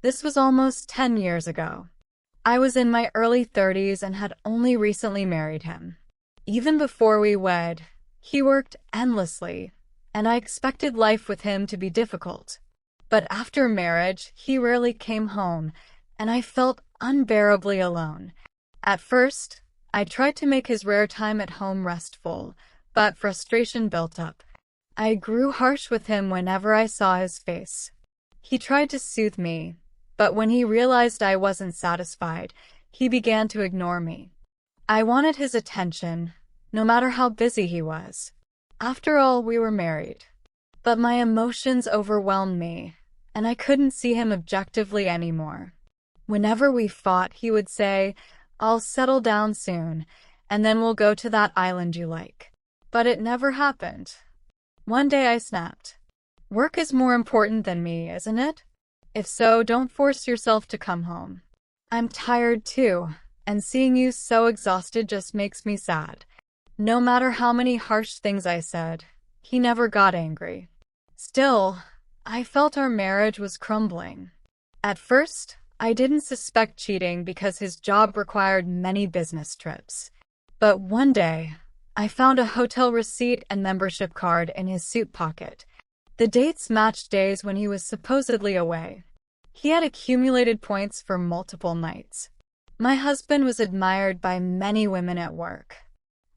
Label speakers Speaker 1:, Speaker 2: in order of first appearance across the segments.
Speaker 1: This was almost 10 years ago. I was in my early 30s and had only recently married him. Even before we wed, he worked endlessly, and I expected life with him to be difficult. But after marriage, he rarely came home, and I felt unbearably alone. At first, I tried to make his rare time at home restful, but frustration built up. I grew harsh with him whenever I saw his face. He tried to soothe me, but when he realized I wasn't satisfied, he began to ignore me. I wanted his attention, no matter how busy he was. After all, we were married. But my emotions overwhelmed me, and I couldn't see him objectively anymore. Whenever we fought, he would say, "I'll settle down soon, and then we'll go to that island you like." But it never happened. One day I snapped. "Work is more important than me, isn't it? If so, don't force yourself to come home. I'm tired too, and seeing you so exhausted just makes me sad." No matter how many harsh things I said, he never got angry. Still, I felt our marriage was crumbling. At first, I didn't suspect cheating because his job required many business trips. But one day, I found a hotel receipt and membership card in his suit pocket. The dates matched days when he was supposedly away. He had accumulated points for multiple nights. My husband was admired by many women at work.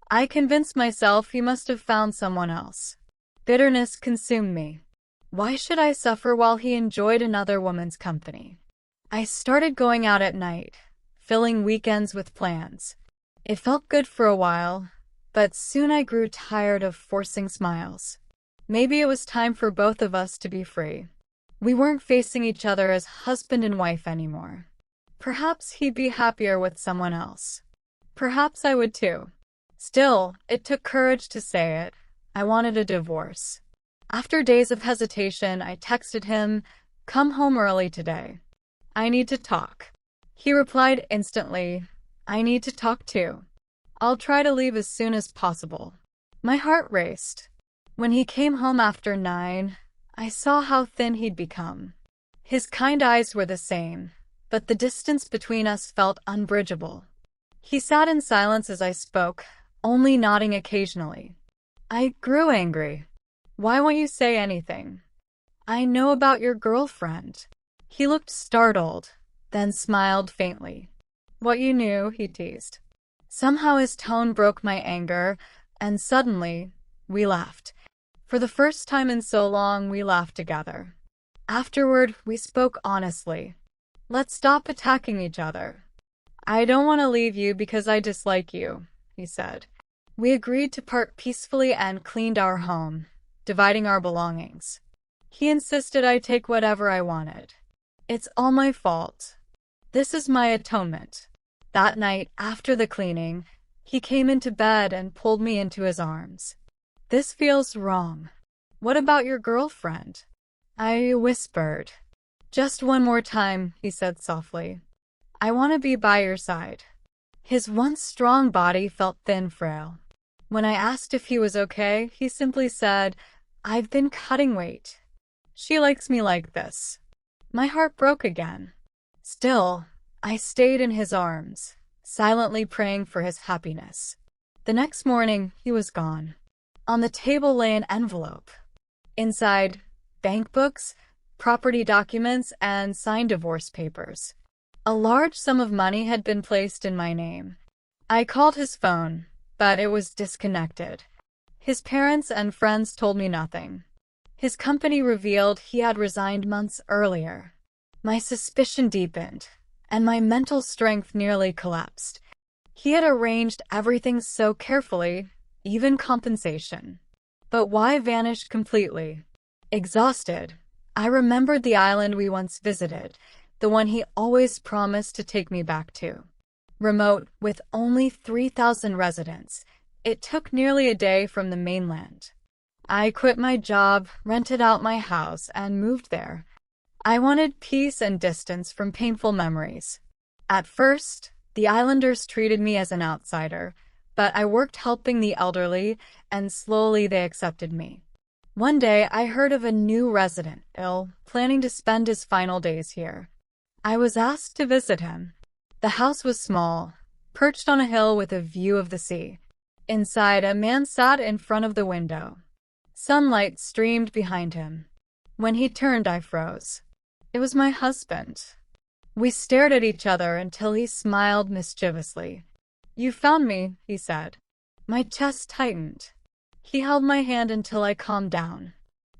Speaker 1: I convinced myself he must have found someone else. Bitterness consumed me. Why should I suffer while he enjoyed another woman's company? I started going out at night, filling weekends with plans. It felt good for a while, but soon I grew tired of forcing smiles. Maybe it was time for both of us to be free. We weren't facing each other as husband and wife anymore. Perhaps he'd be happier with someone else. Perhaps I would too. Still, it took courage to say it. I wanted a divorce. After days of hesitation, I texted him, "Come home early today. I need to talk." He replied instantly, "I need to talk too. I'll try to leave as soon as possible." My heart raced. When he came home after 9, I saw how thin he'd become. His kind eyes were the same, but the distance between us felt unbridgeable. He sat in silence as I spoke, only nodding occasionally. I grew angry. "Why won't you say anything? I know about your girlfriend." He looked startled, then smiled faintly. "What you knew," he teased. Somehow his tone broke my anger, and suddenly, we laughed. For the first time in so long, we laughed together. Afterward, we spoke honestly. "Let's stop attacking each other. I don't want to leave you because I dislike you," he said. We agreed to part peacefully and cleaned our home, dividing our belongings. He insisted I take whatever I wanted. "It's all my fault. This is my atonement." That night, after the cleaning, he came into bed and pulled me into his arms. "This feels wrong. What about your girlfriend?" I whispered. "Just one more time," he said softly. "I want to be by your side." His once strong body felt thin, frail. When I asked if he was okay, he simply said, "I've been cutting weight. She likes me like this." My heart broke again. Still, I stayed in his arms, silently praying for his happiness. The next morning, he was gone. On the table lay an envelope. Inside, bank books, property documents, and signed divorce papers. A large sum of money had been placed in my name. I called his phone, but it was disconnected. His parents and friends told me nothing. His company revealed he had resigned months earlier. My suspicion deepened, and my mental strength nearly collapsed. He had arranged everything so carefully, even compensation. But why vanish completely? Exhausted, I remembered the island we once visited, the one he always promised to take me back to. Remote, with only 3,000 residents, it took nearly a day from the mainland. I quit my job, rented out my house, and moved there. I wanted peace and distance from painful memories. At first, the islanders treated me as an outsider, but I worked helping the elderly, and slowly they accepted me. One day, I heard of a new resident ill, planning to spend his final days here. I was asked to visit him. The house was small, perched on a hill with a view of the sea. Inside, a man sat in front of the window. Sunlight streamed behind him. When he turned, I froze. It was my husband. We stared at each other until he smiled mischievously. "You found me," he said. My chest tightened. He held my hand until I calmed down.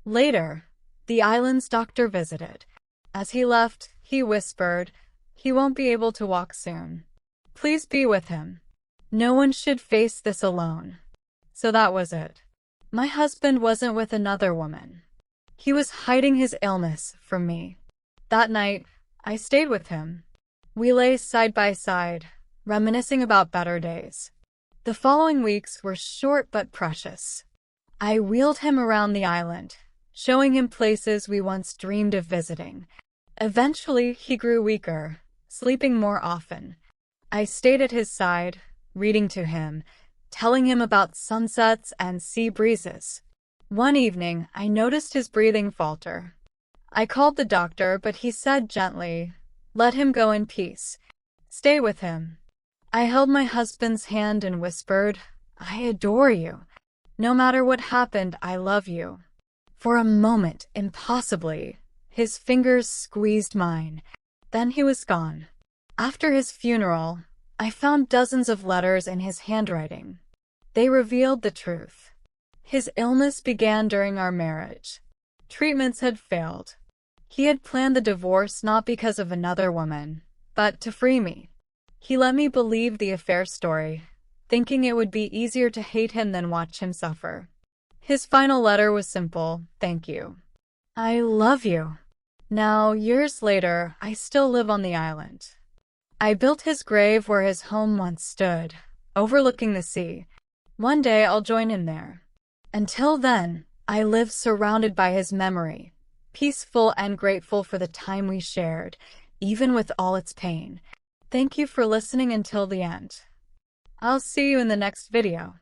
Speaker 1: Later, the island's doctor visited. As he left, he whispered, "He won't be able to walk soon. Please be with him. No one should face this alone." So that was it. My husband wasn't with another woman. He was hiding his illness from me. That night, I stayed with him. We lay side by side, reminiscing about better days. The following weeks were short but precious. I wheeled him around the island, showing him places we once dreamed of visiting. Eventually, he grew weaker, sleeping more often. I stayed at his side, reading to him, telling him about sunsets and sea breezes. One evening, I noticed his breathing falter. I called the doctor, but he said gently, "Let him go in peace. Stay with him." I held my husband's hand and whispered, "I adore you. No matter what happened, I love you." For a moment, impossibly, his fingers squeezed mine. Then he was gone. After his funeral, I found dozens of letters in his handwriting. They revealed the truth. His illness began during our marriage. Treatments had failed. He had planned the divorce not because of another woman, but to free me. He let me believe the affair story, thinking it would be easier to hate him than watch him suffer. His final letter was simple: "Thank you. I love you." Now, years later, I still live on the island. I built his grave where his home once stood, overlooking the sea. One day I'll join him there. Until then, I live surrounded by his memory, peaceful and grateful for the time we shared, even with all its pain. Thank you for listening until the end. I'll see you in the next video.